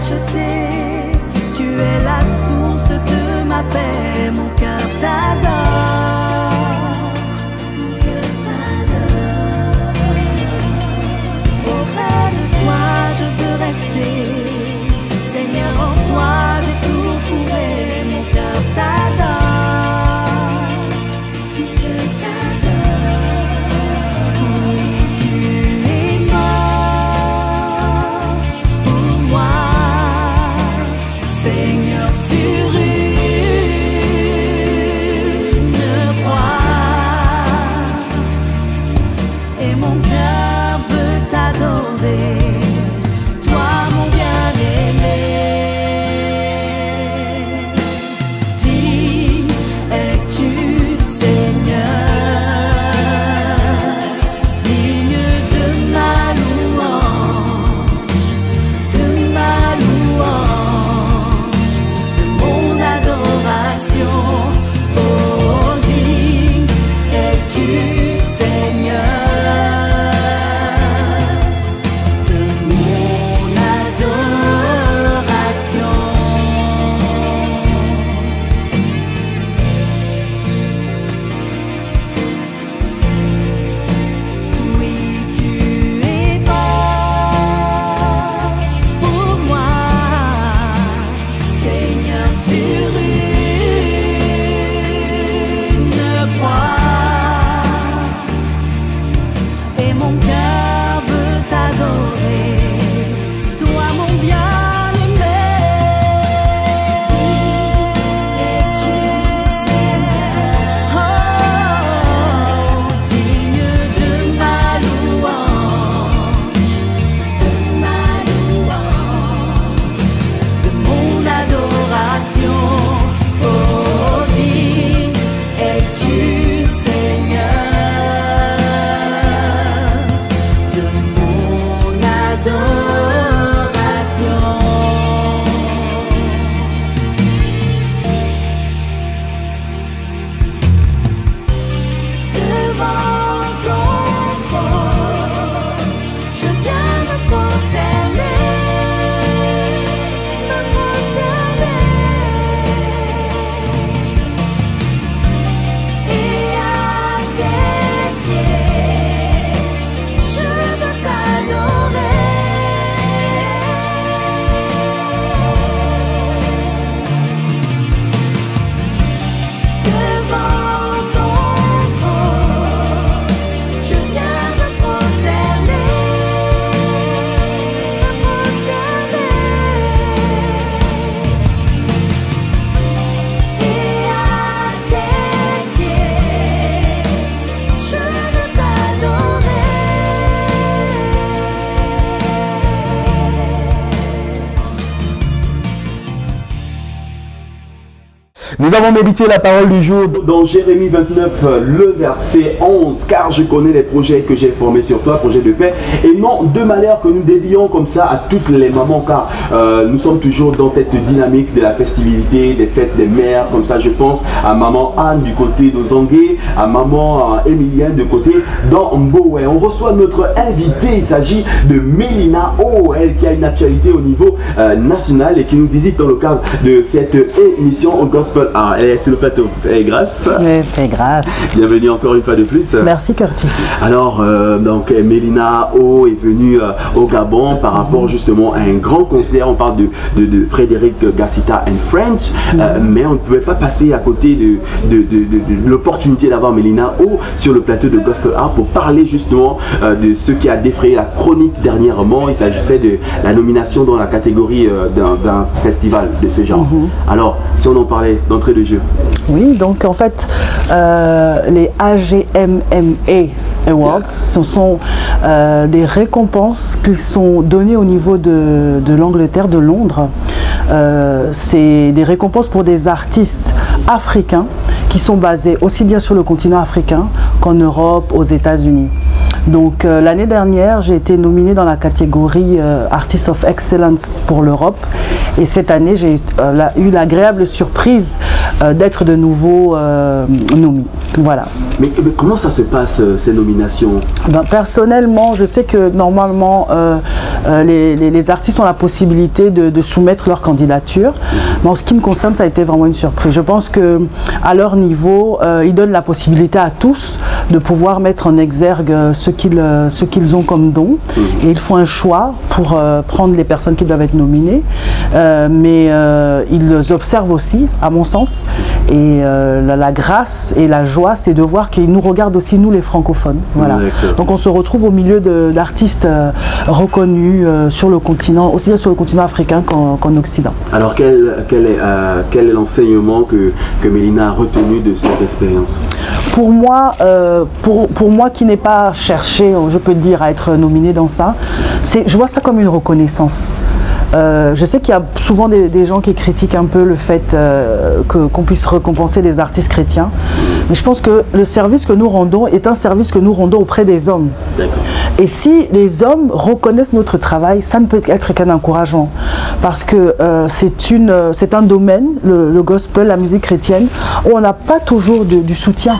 racheté. Tu es la source de ma paix, mon cœur t'adore. Mon cœur t'adore. Auprès de toi je veux rester. Seigneur, en toi j'ai tout trouvé. Mon cœur t'adore. Mon cœur t'adore. Oui, tu es mort pour moi. Seigneur, sur une croix. Et mon cœur veut t'adorer. Toi, mon bien-aimé. Digne es-tu, Seigneur, digne de ma louange, de mon adoration. Oh, digne es-tu, Seigneur, de mon adoration. Oui, tu es mort pour moi, Seigneur, sur une croix. Et mon cœur veut t'adorer. Toi, mon bien-aimé. Es-tu, Seigneur, oh, digne de ma louange, de mon adoration. Oh, digne es-tu, Seigneur, de mon adoration. Devant ton trône, je viens me prosterner, et à tes pieds, je veux t'adorer. Devant ton trône, je viens me prosterner, et à tes pieds, je veux t'adorer. Nous avons médité la parole du jour dans Jérémie 29, le verset 11. Car je connais les projets que j'ai formés sur toi, projets de paix, et non de malheur, que nous dédions comme ça à toutes les mamans, car nous sommes toujours dans cette dynamique de la festivité, des fêtes des mères. Comme ça, je pense à maman Anne du côté d'Ozangué, à maman Emilienne du côté d'Amboé. On reçoit notre invité, il s'agit de Mélina O, elle qui a une actualité au niveau national et qui nous visite dans le cadre de cette émission au Gospel. Ah, elle est sur le plateau. Fais grâce. Oui, fais grâce. Bienvenue encore une fois de plus. Merci Curtis. Alors, donc Mélina O est venue au Gabon par rapport justement à un grand concert. On parle de Frédéric Gassita and Friends, mais on ne pouvait pas passer à côté de l'opportunité d'avoir Mélina O sur le plateau de Gospel Art pour parler justement de ce qui a défrayé la chronique dernièrement. Il s'agissait de la nomination dans la catégorie d'un festival de ce genre. Alors, si on en parlait d'entrée de jeu. Oui, donc en fait, les AGMMA Awards, ce sont des récompenses qui sont données au niveau de l'Angleterre, de Londres. C'est des récompenses pour des artistes africains qui sont basés aussi bien sur le continent africain qu'en Europe, aux États-Unis. Donc l'année dernière, j'ai été nominée dans la catégorie Artist of Excellence pour l'Europe. Et cette année, j'ai eu l'agréable surprise d'être de nouveau nommée. Voilà. Mais comment ça se passe, ces nominations? Personnellement, je sais que normalement, les artistes ont la possibilité de soumettre leur candidature. Mais en ce qui me concerne, ça a été vraiment une surprise. Je pense qu'à leur niveau, ils donnent la possibilité à tous de pouvoir mettre en exergue ce qu'ils ont comme don. Et ils font un choix pour prendre les personnes qui doivent être nominées. Mais ils observent aussi, à mon sens. Et la grâce et la joie, c'est de voir qu'ils nous regardent aussi, nous les francophones. Voilà. Donc on se retrouve au milieu d'artistes reconnus sur le continent, aussi bien sur le continent africain qu'en Occident. Alors quel est l'enseignement que Mélina a retenu de cette expérience? Pour moi, qui n'ai pas cherché, je peux dire, à être nominée dans ça, je vois ça comme une reconnaissance. Je sais qu'il y a souvent des gens qui critiquent un peu le fait qu'on puisse récompenser des artistes chrétiens. Mais je pense que le service que nous rendons est un service que nous rendons auprès des hommes. Et si les hommes reconnaissent notre travail, ça ne peut être qu'un encouragement. Parce que c'est un domaine, le gospel, la musique chrétienne, où on n'a pas toujours du soutien.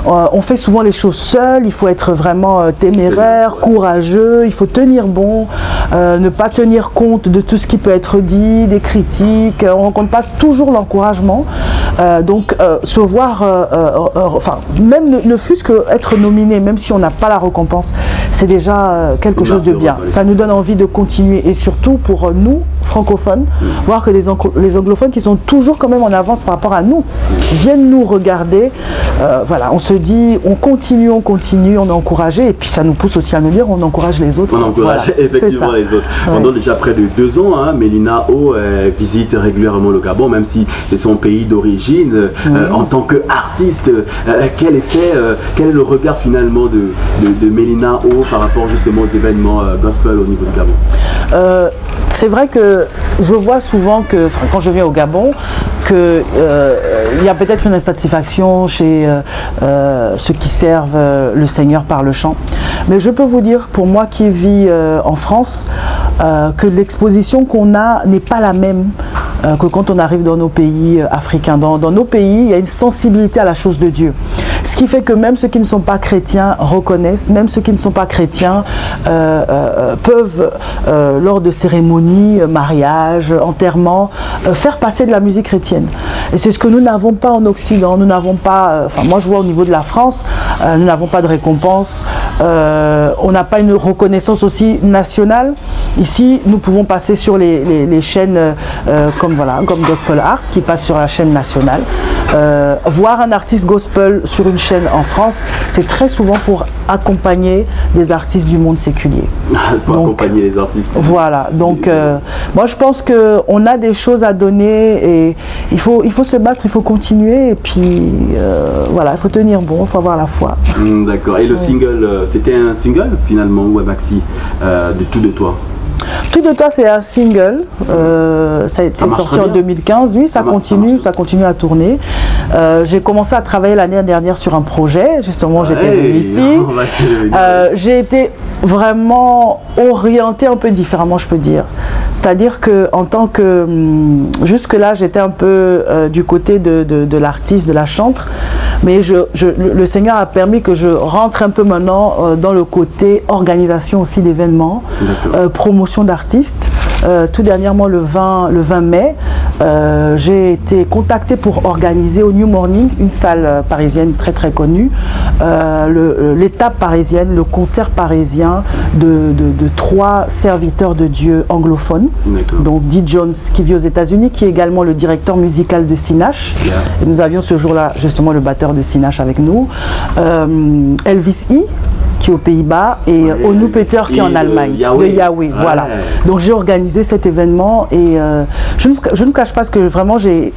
On fait souvent les choses seul, il faut être vraiment téméraire, courageux, il faut tenir bon, ne pas tenir compte de tout ce qui peut être dit, des critiques, on ne rencontre pas toujours l'encouragement. Donc se voir, enfin même ne fût-ce qu'être nominé, même si on n'a pas la récompense, c'est déjà quelque chose de bien. Ça nous donne envie de continuer et surtout pour nous, francophones, voir que les anglophones qui sont toujours quand même en avance par rapport à nous, viennent nous regarder. Voilà, on se dit, on continue, on est encouragé et puis ça nous pousse aussi à nous dire, on encourage les autres. On encourage effectivement les autres. Pendant déjà près de 2 ans, hein, Mélina O visite régulièrement le Gabon, même si c'est son pays d'origine. En tant qu'artiste, quel est le regard finalement de Mélina O par rapport justement aux événements gospel au niveau du Gabon? C'est vrai que je vois souvent que, quand je viens au Gabon, qu'il y a peut-être une insatisfaction chez ceux qui servent le Seigneur par le chant. Mais je peux vous dire, pour moi qui vis en France, que l'exposition qu'on a n'est pas la même que quand on arrive dans nos pays africains. Dans nos pays, il y a une sensibilité à la chose de Dieu. Ce qui fait que même ceux qui ne sont pas chrétiens reconnaissent, même ceux qui ne sont pas chrétiens peuvent, lors de cérémonies, mariage, enterrement, faire passer de la musique chrétienne. Et c'est ce que nous n'avons pas en Occident. Nous n'avons pas, enfin moi je vois au niveau de la France, nous n'avons pas de récompense, on n'a pas une reconnaissance aussi nationale. Ici, nous pouvons passer sur les chaînes comme Gospel Art qui passe sur la chaîne nationale. Voir un artiste gospel sur une chaîne en France, c'est très souvent pour accompagner des artistes du monde séculier. Accompagner les artistes. Voilà, donc moi je pense qu'on a des choses à donner et il faut se battre, il faut continuer et puis voilà, il faut tenir bon, il faut avoir la foi. D'accord, et le single, c'était un single finalement ou un maxi de Tout de toi? Tout de toi, c'est un single, c'est sorti en 2015, oui, ça continue à tourner. J'ai commencé à travailler l'année dernière sur un projet, justement j'étais venue ici. J'ai été vraiment orientée un peu différemment, je peux dire. C'est-à-dire qu'en tant que, jusque-là, j'étais un peu du côté de l'artiste, de la chantre, mais le Seigneur a permis que je rentre un peu maintenant dans le côté organisation aussi d'événements, promotion d'artistes. Tout dernièrement, le 20 mai, j'ai été contactée pour organiser au New Morning, une salle parisienne très très connue, l'étape parisienne, le concert parisien de 3 serviteurs de Dieu anglophones. Donc Dee Jones qui vit aux États-Unis, qui est également le directeur musical de Sinache. Et nous avions ce jour-là justement le batteur de Sinache avec nous. Elvis E, qui est aux Pays-Bas, et Onu Peter qui est en Allemagne, de Yahweh, voilà. Donc j'ai organisé cet événement et je ne vous cache pas que vraiment j'ai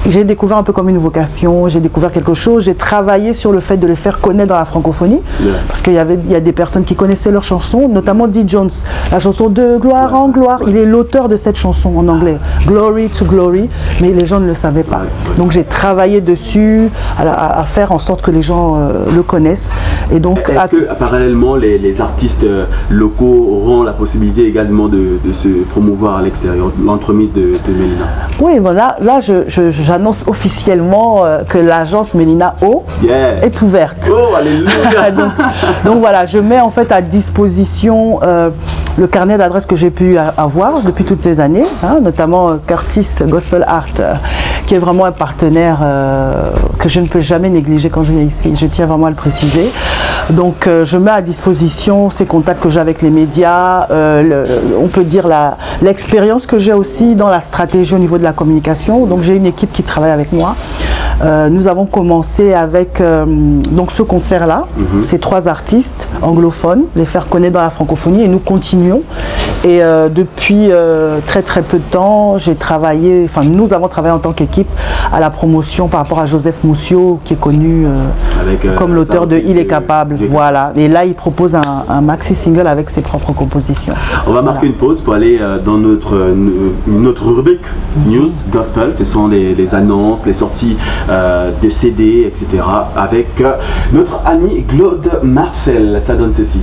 j'ai découvert un peu comme une vocation, j'ai découvert quelque chose, j'ai travaillé sur le fait de les faire connaître dans la francophonie, parce qu'il y a des personnes qui connaissaient leurs chansons, notamment Dee Jones, la chanson de gloire en gloire, il est l'auteur de cette chanson en anglais, Glory to Glory, mais les gens ne le savaient pas. Donc j'ai travaillé dessus, à faire en sorte que les gens le connaissent. Et donc, est-ce que parallèlement les artistes locaux auront la possibilité également de se promouvoir à l'extérieur, l'entremise de Mélina? Oui, voilà, là j'annonce officiellement que l'agence Mélina O est ouverte. Oh, alléluia. donc voilà, je mets en fait à disposition le carnet d'adresses que j'ai pu avoir depuis toutes ces années, hein, notamment Curtis Gospel Art, qui est vraiment un partenaire que je ne peux jamais négliger quand je viens ici, je tiens vraiment à le préciser. Donc je mets à disposition ces contacts que j'ai avec les médias, on peut dire l'expérience que j'ai aussi dans la stratégie au niveau de la communication. Donc j'ai une équipe qui travaille avec moi. Nous avons commencé avec donc ce concert-là, ces 3 artistes anglophones, les faire connaître dans la francophonie, et nous continuons. Et depuis très peu de temps, nous avons travaillé en tant qu'équipe à la promotion par rapport à Joseph Moussio, qui est connu comme l'auteur de Il est capable. Voilà. Et là, il propose un maxi single avec ses propres compositions. On va marquer une pause pour aller dans notre rubrique News Gospel. Ce sont les annonces, les sorties de CD, etc. avec notre ami Claude Marcel. Ça donne ceci.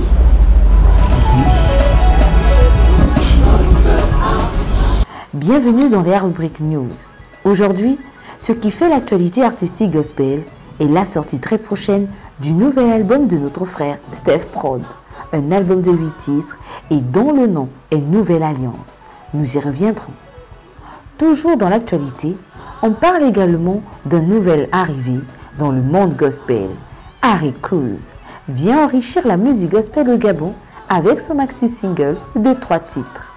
Bienvenue dans la rubrique News. Aujourd'hui, ce qui fait l'actualité artistique gospel est la sortie très prochaine du nouvel album de notre frère Steph Prod, un album de 8 titres et dont le nom est Nouvelle Alliance. Nous y reviendrons. Toujours dans l'actualité, on parle également d'un nouvel arrivé dans le monde gospel. Harry Cruz vient enrichir la musique gospel au Gabon avec son maxi-single de 3 titres.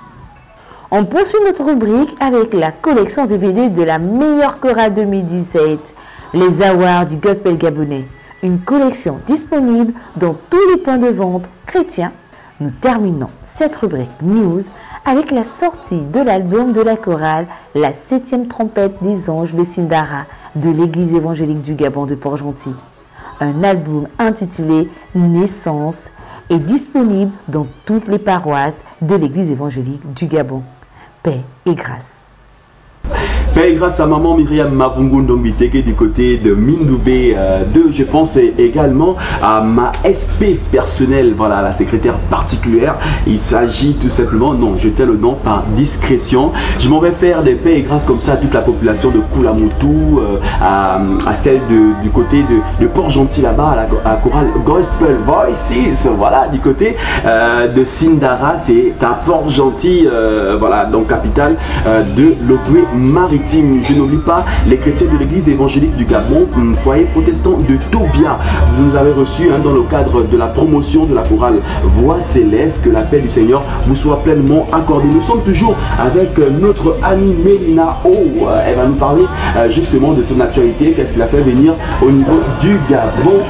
On poursuit notre rubrique avec la collection DVD de la meilleure chorale 2017, les Awards du Gospel Gabonais. Une collection disponible dans tous les points de vente chrétiens. Nous terminons cette rubrique News avec la sortie de l'album de la chorale La 7e trompette des anges de Sindara de l'église évangélique du Gabon de Port-Gentil. Un album intitulé Naissance est disponible dans toutes les paroisses de l'église évangélique du Gabon. Paix et grâce. Paix et grâce à maman Myriam Mavungu Ndombiteke du côté de Mindoubé 2. Je pense également à ma SP personnelle, voilà, la secrétaire particulière. Il s'agit tout simplement, non, je tais le nom par discrétion. Je m'en vais faire des paix et grâce comme ça à toute la population de Koulamoutou, à celle du côté de Port-Gentil là-bas, à la chorale Gospel Voices, voilà, du côté de Sindara, c'est à Port-Gentil, voilà, donc capitale de l'Ogbé Maritime. Je n'oublie pas les chrétiens de l'église évangélique du Gabon, foyer protestant de Tobia. Vous nous avez reçus dans le cadre de la promotion de la chorale Voix Céleste. Que la paix du Seigneur vous soit pleinement accordée. Nous sommes toujours avec notre amie Mélina O. Elle va nous parler justement de son actualité, qu'est-ce qu'il a fait venir au niveau du Gabon.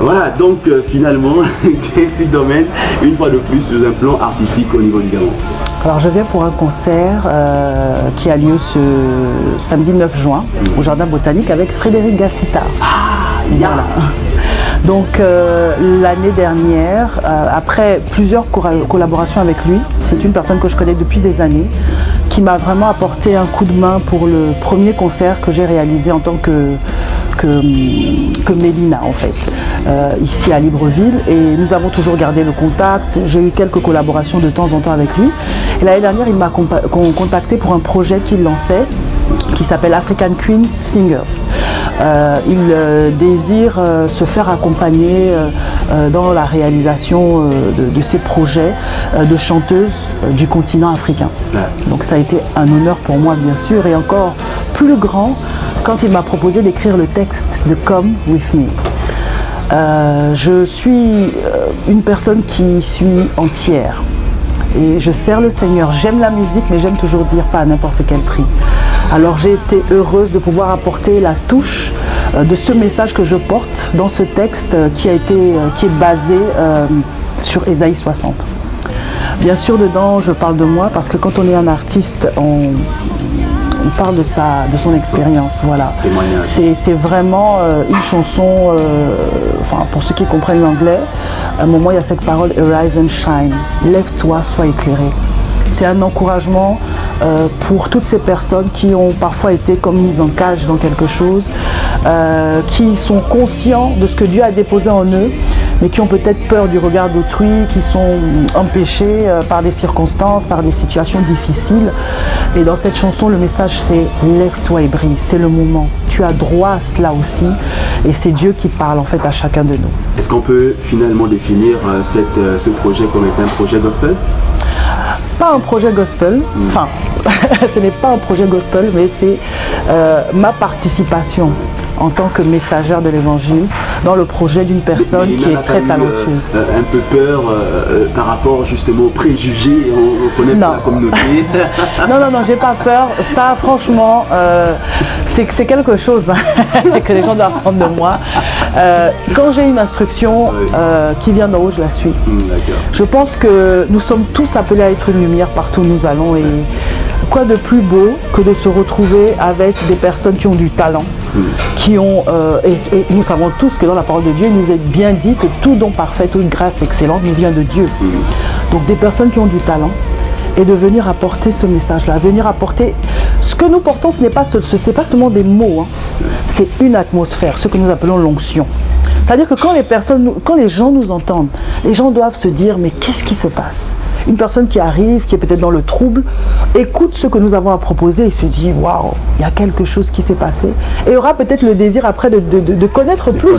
Voilà, donc finalement, ce domaine, une fois de plus, sous un plan artistique au niveau du Gabon. Alors je viens pour un concert qui a lieu ce samedi 9 juin au Jardin Botanique avec Frédéric Gassita. Voilà. Donc l'année dernière, après plusieurs collaborations avec lui, c'est une personne que je connais depuis des années, qui m'a vraiment apporté un coup de main pour le premier concert que j'ai réalisé en tant que Mélina en fait, ici à Libreville, et nous avons toujours gardé le contact. J'ai eu quelques collaborations de temps en temps avec lui, et l'année dernière il m'a contacté pour un projet qu'il lançait qui s'appelle African Queen Singers. Il désire se faire accompagner dans la réalisation de ces projets de chanteuses du continent africain. Donc ça a été un honneur pour moi bien sûr, et encore plus grand quand il m'a proposé d'écrire le texte de Come With Me. Je suis une personne qui suis entière et je sers le Seigneur. J'aime la musique, mais j'aime toujours dire pas à n'importe quel prix. Alors j'ai été heureuse de pouvoir apporter la touche de ce message que je porte dans ce texte qui est basé sur Ésaïe 60. Bien sûr, dedans, je parle de moi parce que quand on est un artiste, parle de son expérience, voilà. Témoignage. C'est vraiment une chanson, enfin pour ceux qui comprennent l'anglais, à un moment il y a cette parole Arise and shine, lève-toi, sois éclairé. C'est un encouragement pour toutes ces personnes qui ont parfois été comme mises en cage dans quelque chose, qui sont conscients de ce que Dieu a déposé en eux, mais qui ont peut-être peur du regard d'autrui, qui sont empêchés par des circonstances, par des situations difficiles. Et dans cette chanson, le message c'est « Lève-toi et brille », c'est le moment. Tu as droit à cela aussi, et c'est Dieu qui parle en fait à chacun de nous. Est-ce qu'on peut finalement définir ce projet comme étant un projet gospel? Pas un projet gospel, enfin, ce n'est pas un projet gospel, mais c'est ma participation en tant que messagère de l'évangile dans le projet d'une personne qui est très talentueuse. Un peu peur par rapport justement aux préjugés, on connaît la communauté. Non, j'ai pas peur. Ça, franchement, c'est quelque chose que les gens doivent apprendre de moi. Quand j'ai une instruction qui vient d'en haut, je la suis. Je pense que nous sommes tous appelés à être une lumière partout où nous allons. Et quoi de plus beau que de se retrouver avec des personnes qui ont du talent, qui ont, et nous savons tous que dans la parole de Dieu, il nous est bien dit que tout don parfait, toute grâce excellente nous vient de Dieu. Donc des personnes qui ont du talent, et de venir apporter ce message-là, venir apporter ce que nous portons, ce n'est pas seulement des mots, hein. C'est une atmosphère, ce que nous appelons l'onction. C'est-à-dire que quand les gens nous entendent, les gens doivent se dire mais qu'est-ce qui se passe? Une personne qui arrive, qui est peut-être dans le trouble, écoute ce que nous avons à proposer et se dit waouh, il y a quelque chose qui s'est passé. Et aura peut-être le désir après de connaître plus.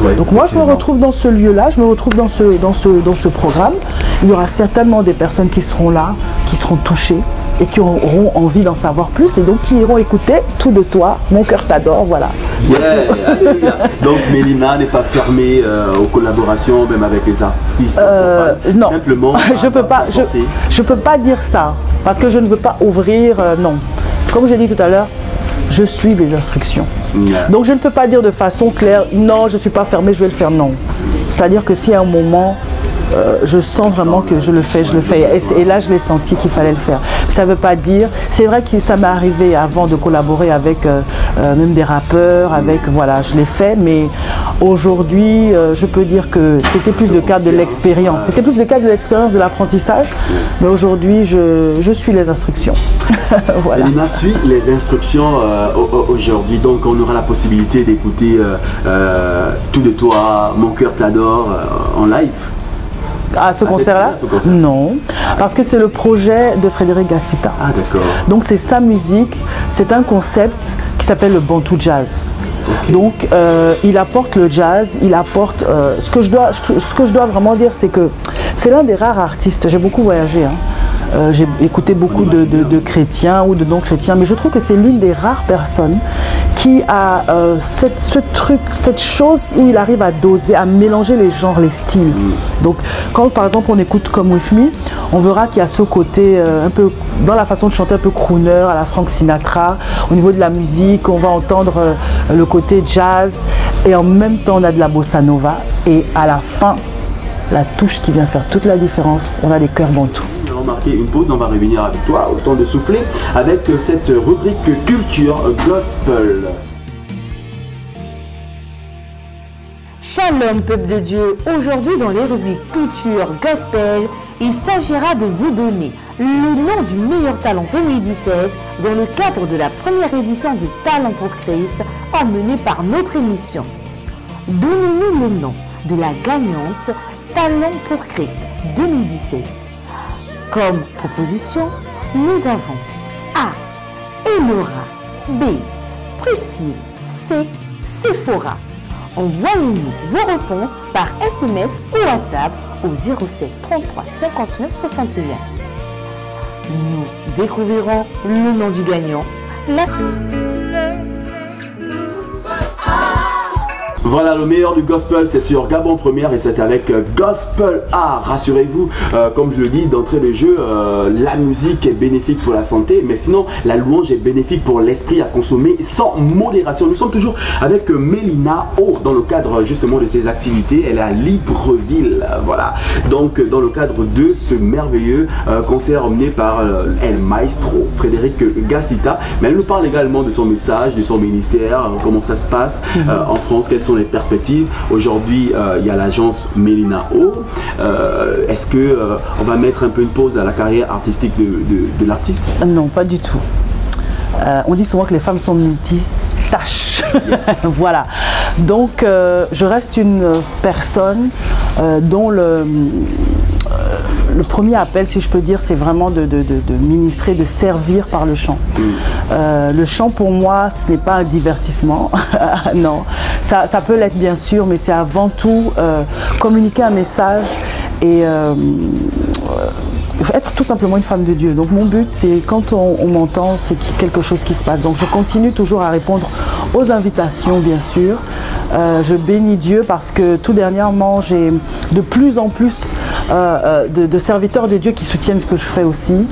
Ouais, donc moi je me retrouve dans ce lieu-là, je me retrouve dans ce programme. Il y aura certainement des personnes qui seront là, qui seront touchées et qui auront envie d'en savoir plus et donc qui iront écouter tout de toi, mon cœur t'adore, voilà. Donc Mélina n'est pas fermée aux collaborations même avec les artistes. Non, simplement je peux pas dire ça parce que je ne veux pas ouvrir, non. Comme j'ai dit tout à l'heure, je suis des instructions. Donc je ne peux pas dire de façon claire, non, je ne suis pas fermée, je vais le faire, non. C'est-à-dire que si à un moment, je sens vraiment que je le fais. Et là, je l'ai senti qu'il fallait le faire. Ça ne veut pas dire... C'est vrai que ça m'est arrivé avant de collaborer avec même des rappeurs, voilà, je l'ai fait, mais aujourd'hui, je peux dire que c'était plus le cadre de l'expérience. C'était plus le cadre de l'expérience de l'apprentissage, mais aujourd'hui, je suis les instructions. Voilà. Mélina suit les instructions aujourd'hui, donc on aura la possibilité d'écouter Tout de toi, Mon cœur t'adore en live. À ce concert-là? Non, parce que c'est le projet de Frédéric Gassita. Ah d'accord. Donc c'est sa musique, c'est un concept qui s'appelle le Bantu Jazz. Okay. Donc il apporte le jazz, il apporte... ce que je dois vraiment dire, c'est que c'est l'un des rares artistes, j'ai beaucoup voyagé, hein. J'ai écouté beaucoup de chrétiens ou de non-chrétiens, mais je trouve que c'est l'une des rares personnes qui a cette chose où il arrive à doser, à mélanger les genres, les styles. Donc quand par exemple on écoute Come With Me, on verra qu'il y a ce côté un peu, dans la façon de chanter un peu crooner à la Frank Sinatra. Au niveau de la musique, on va entendre le côté jazz et en même temps on a de la bossa nova et à la fin, la touche qui vient faire toute la différence, on a des cœurs bantous. Nous allons marquer une pause, on va revenir avec toi, au temps de souffler, avec cette rubrique culture gospel. Shalom peuple de Dieu, aujourd'hui dans les rubriques culture gospel, il s'agira de vous donner le nom du meilleur talent 2017 dans le cadre de la première édition de Talent pour Christ emmenée par notre émission. Donnez-nous le nom de la gagnante Talent pour Christ 2017. Comme proposition, nous avons A. Elora, B. Priscille, C. Sephora. Envoyez-nous vos réponses par SMS ou WhatsApp au 07 33 59 61. Nous découvrirons le nom du gagnant. Voilà, le meilleur du gospel, c'est sur Gabon Première et c'est avec Gospel Art. Rassurez-vous, comme je le dis d'entrée de jeu, la musique est bénéfique pour la santé, mais sinon la louange est bénéfique pour l'esprit à consommer sans modération. Nous sommes toujours avec Mélina O dans le cadre justement de ses activités. Elle est à Libreville, voilà. Donc dans le cadre de ce merveilleux concert emmené par El Maestro, Frédéric Gassita. Mais elle nous parle également de son message, de son ministère, comment ça se passe en France, quelles sont les perspectives. Aujourd'hui, il y a l'agence Mélina O. Est-ce que on va mettre un peu une pause à la carrière artistique de l'artiste? Non, pas du tout. On dit souvent que les femmes sont multitâches. Voilà. Donc, je reste une personne dont le premier appel, si je peux dire, c'est vraiment de ministrer, de servir par le chant. Le chant, pour moi, ce n'est pas un divertissement. Non, ça peut l'être bien sûr, mais c'est avant tout communiquer un message et être tout simplement une femme de Dieu. Donc mon but, c'est quand on m'entend, c'est quelque chose qui se passe. Donc je continue toujours à répondre aux invitations, bien sûr. Je bénis Dieu parce que tout dernièrement, j'ai de plus en plus de serviteurs de Dieu qui soutiennent ce que je fais aussi.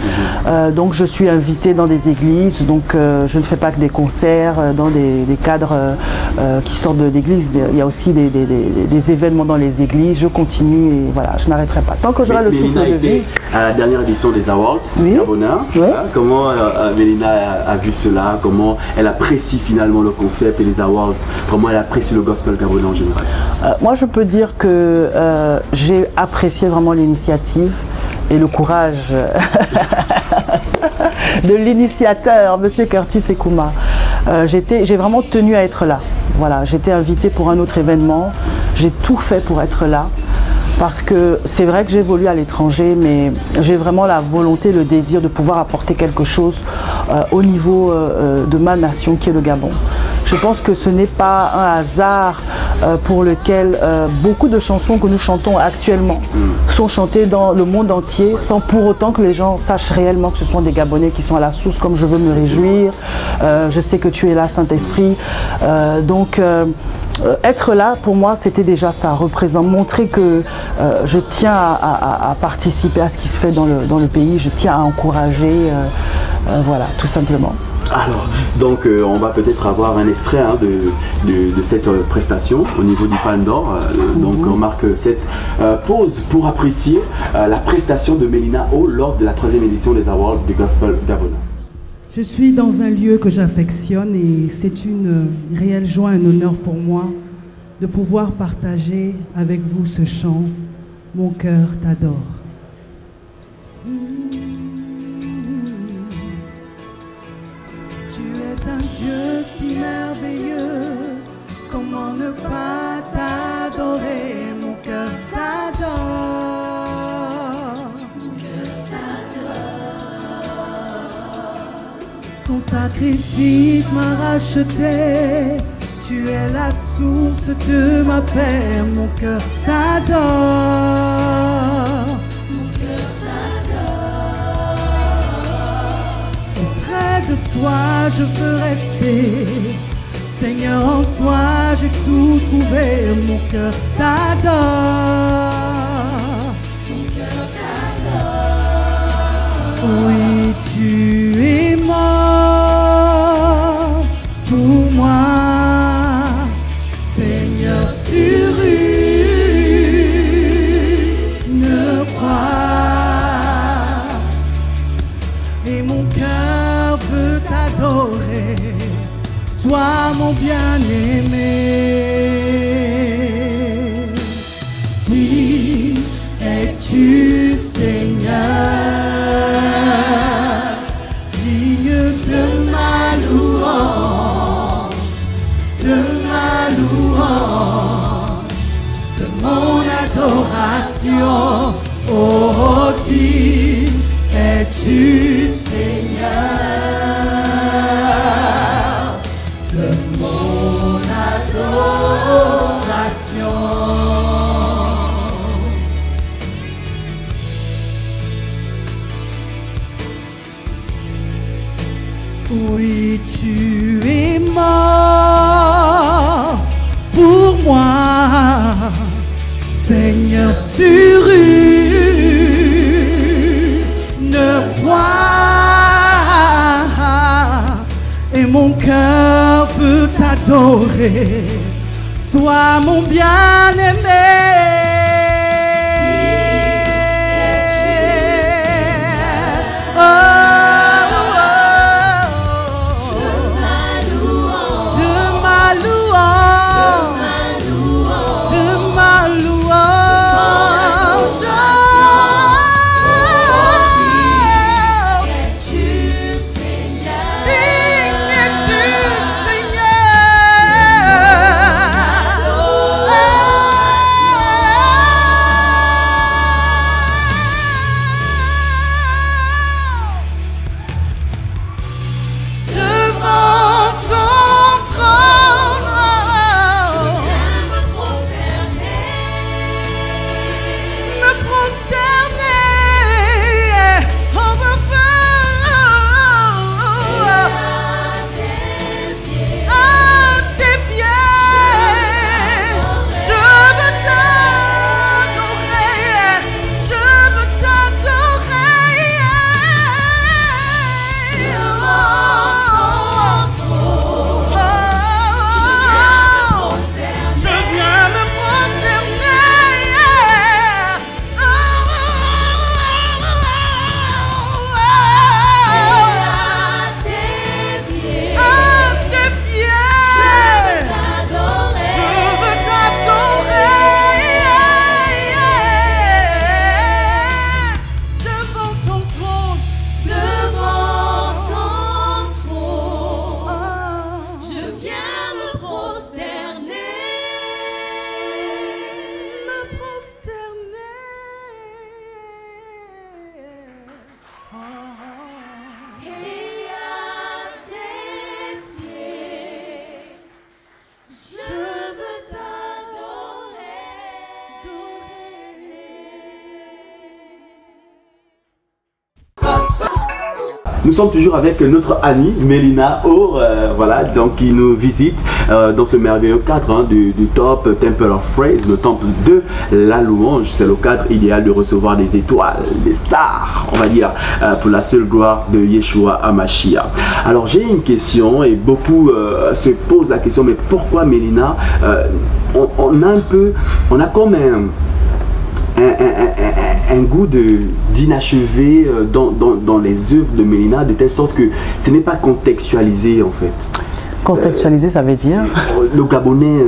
Donc je suis invitée dans des églises, donc je ne fais pas que des concerts dans des cadres qui sortent de l'église. Il y a aussi des événements dans les églises. Je continue et voilà, je n'arrêterai pas. Tant que j'aurai le souffle de vie. À la dernière édition des Awards, oui. Gabonais, Oui. Comment Mélina a vu cela, comment elle apprécie finalement le concept et les Awards, comment elle apprécie le gospel gabonais en général? Moi je peux dire que j'ai apprécié vraiment l'initiative et le courage de l'initiateur, M. Curtis Ekouma. J'ai vraiment tenu à être là. Voilà, j'étais invitée pour un autre événement, j'ai tout fait pour être là. Parce que c'est vrai que j'évolue à l'étranger, mais j'ai vraiment la volonté, le désir de pouvoir apporter quelque chose au niveau de ma nation qui est le Gabon. Je pense que ce n'est pas un hasard pour lequel beaucoup de chansons que nous chantons actuellement sont chantées dans le monde entier sans pour autant que les gens sachent réellement que ce sont des Gabonais qui sont à la source, comme je veux me réjouir. Je sais que tu es là, Saint-Esprit. Être là, pour moi, c'était déjà ça, représente, montrer que je tiens à participer à ce qui se fait dans le pays, je tiens à encourager, voilà, tout simplement. Alors, donc on va peut-être avoir un extrait de cette prestation au niveau du Palme d'Or. Donc on marque cette pause pour apprécier la prestation de Mélina O lors de la 3e édition des Awards du Gospel Gabonais. Je suis dans un lieu que j'affectionne et c'est une réelle joie, un honneur pour moi de pouvoir partager avec vous ce chant « Mon cœur t'adore ». Tu es un Dieu si merveilleux, comment ne pas t'adorer, mon cœur t'adore. Mon cœur t'adore. Ton sacrifice m'a racheté, tu es la source de ma paix, mon cœur t'adore. Mon cœur t'adore. Auprès de toi je veux rester, Seigneur en toi j'ai tout trouvé, mon cœur t'adore. Mon cœur t'adore. Oui, tu es mort pour moi, Seigneur, sur une croix, et mon cœur veut t'adorer, toi mon bien-aimé. Qui es-tu, Seigneur, digne de ma louange, de ma louange, de mon adoration. Oh, qui es-tu, Seigneur, de mon adoration. Oui, tu es mort pour moi, mon cœur peut t'adorer, toi mon bien-aimé. Nous sommes toujours avec notre amie Mélina O, voilà, donc qui nous visite dans ce merveilleux cadre hein, du top Temple of Praise, le temple de la louange. C'est le cadre idéal de recevoir des étoiles, des stars, on va dire, pour la seule gloire de Yeshua HaMashiach. Alors j'ai une question et beaucoup se posent la question, mais pourquoi Mélina on a comme un goût d'inachevé dans les œuvres de Mélina, de telle sorte que ce n'est pas contextualisé en fait. Contextualisé, ça veut dire le Gabonais,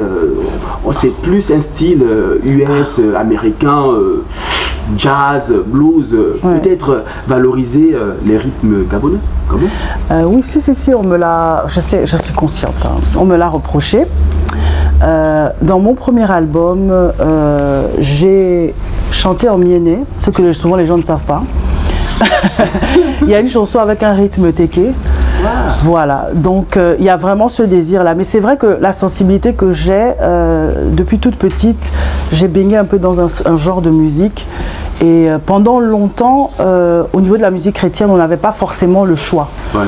c'est plus un style US, américain, jazz, blues, ouais. Peut-être valoriser les rythmes gabonais. Comment oui, si, on me l'a, je suis consciente, hein. On me l'a reproché. Dans mon premier album, j'ai chanté en miéné, ce que souvent les gens ne savent pas. Il y a une chanson avec un rythme téké. Wow. Voilà, donc il y a vraiment ce désir-là. Mais c'est vrai que la sensibilité que j'ai, depuis toute petite, j'ai baigné un peu dans un genre de musique. Et pendant longtemps, au niveau de la musique chrétienne, on n'avait pas forcément le choix. Ouais.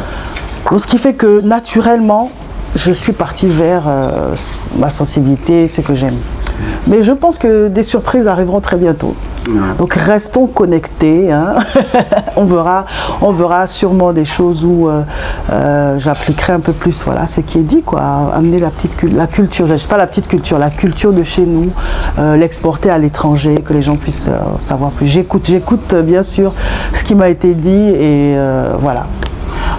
Donc, ce qui fait que naturellement, je suis partie vers ma sensibilité, ce que j'aime. Mais je pense que des surprises arriveront très bientôt. Donc restons connectés. Hein. on verra sûrement des choses où j'appliquerai un peu plus voilà, ce qui est dit, quoi. Amener la culture, je ne sais pas la petite culture, la culture de chez nous, l'exporter à l'étranger, que les gens puissent savoir plus. J'écoute bien sûr ce qui m'a été dit et voilà.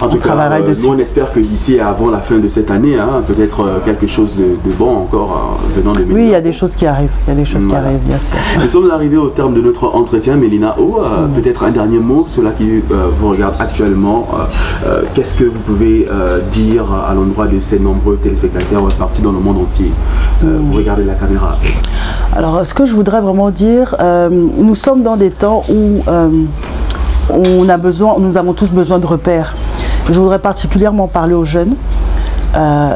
En tout cas, nous on espère que d'ici et avant la fin de cette année, hein, peut-être quelque chose de bon encore venant de Mélina. Oui, il y a des choses qui arrivent, qui arrivent, bien sûr. Nous sommes arrivés au terme de notre entretien, Mélina O. Peut-être un dernier mot, ceux-là qui vous regardent actuellement, qu'est-ce que vous pouvez dire à l'endroit de ces nombreux téléspectateurs partis dans le monde entier? Vous regardez la caméra. Alors, ce que je voudrais vraiment dire, nous sommes dans des temps où nous avons tous besoin de repères. Je voudrais particulièrement parler aux jeunes.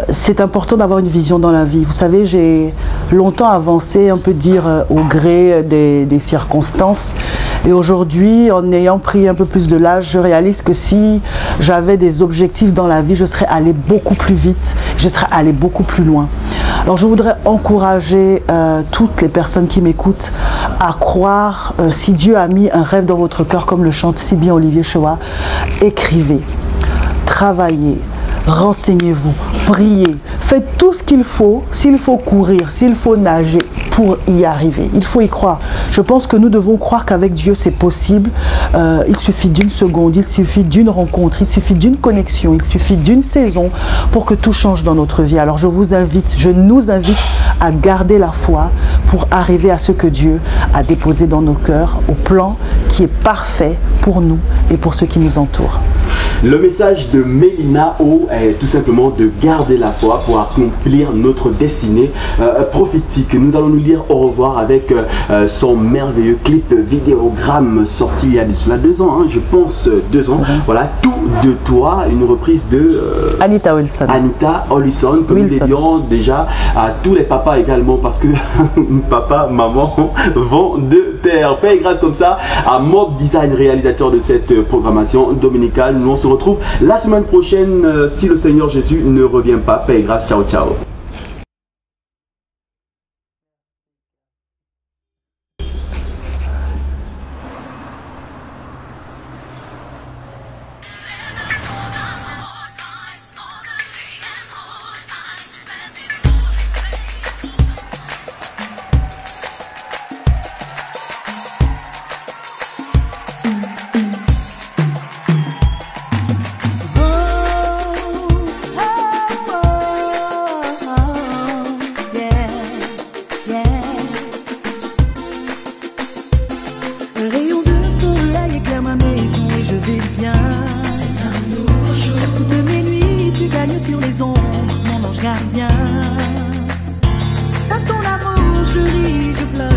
C'est important d'avoir une vision dans la vie. Vous savez, j'ai longtemps avancé, on peut dire, au gré des circonstances. Et aujourd'hui, en ayant pris un peu plus de l'âge, je réalise que si j'avais des objectifs dans la vie, je serais allé beaucoup plus vite, je serais allé beaucoup plus loin. Alors je voudrais encourager toutes les personnes qui m'écoutent à croire, si Dieu a mis un rêve dans votre cœur, comme le chante si bien Olivier Chewa, écrivez, travaillez, renseignez-vous, priez, faites tout ce qu'il faut, s'il faut courir, s'il faut nager pour y arriver. Il faut y croire. Je pense que nous devons croire qu'avec Dieu c'est possible. Il suffit d'une seconde, il suffit d'une rencontre, il suffit d'une connexion, il suffit d'une saison pour que tout change dans notre vie. Alors je nous invite à garder la foi pour arriver à ce que Dieu a déposé dans nos cœurs, au plan qui est parfait pour nous et pour ceux qui nous entourent. Le message de Mélina O est tout simplement de garder la foi pour accomplir notre destinée prophétique. Nous allons nous dire au revoir avec son merveilleux clip vidéogramme sorti il y a cela 2 ans, hein, je pense 2 ans. Voilà, Tout de toi, une reprise de Anita Wilson. Anita Wilson, que nous dédions déjà à tous les papas également, parce que papa, maman vont de pair. Paix et grâce comme ça à Mob Design, réalisateur de cette programmation dominicale. Nous on se retrouve la semaine prochaine si le Seigneur Jésus ne revient pas. Paix et grâce, ciao ciao. Dans ton amour, je ris, je pleure.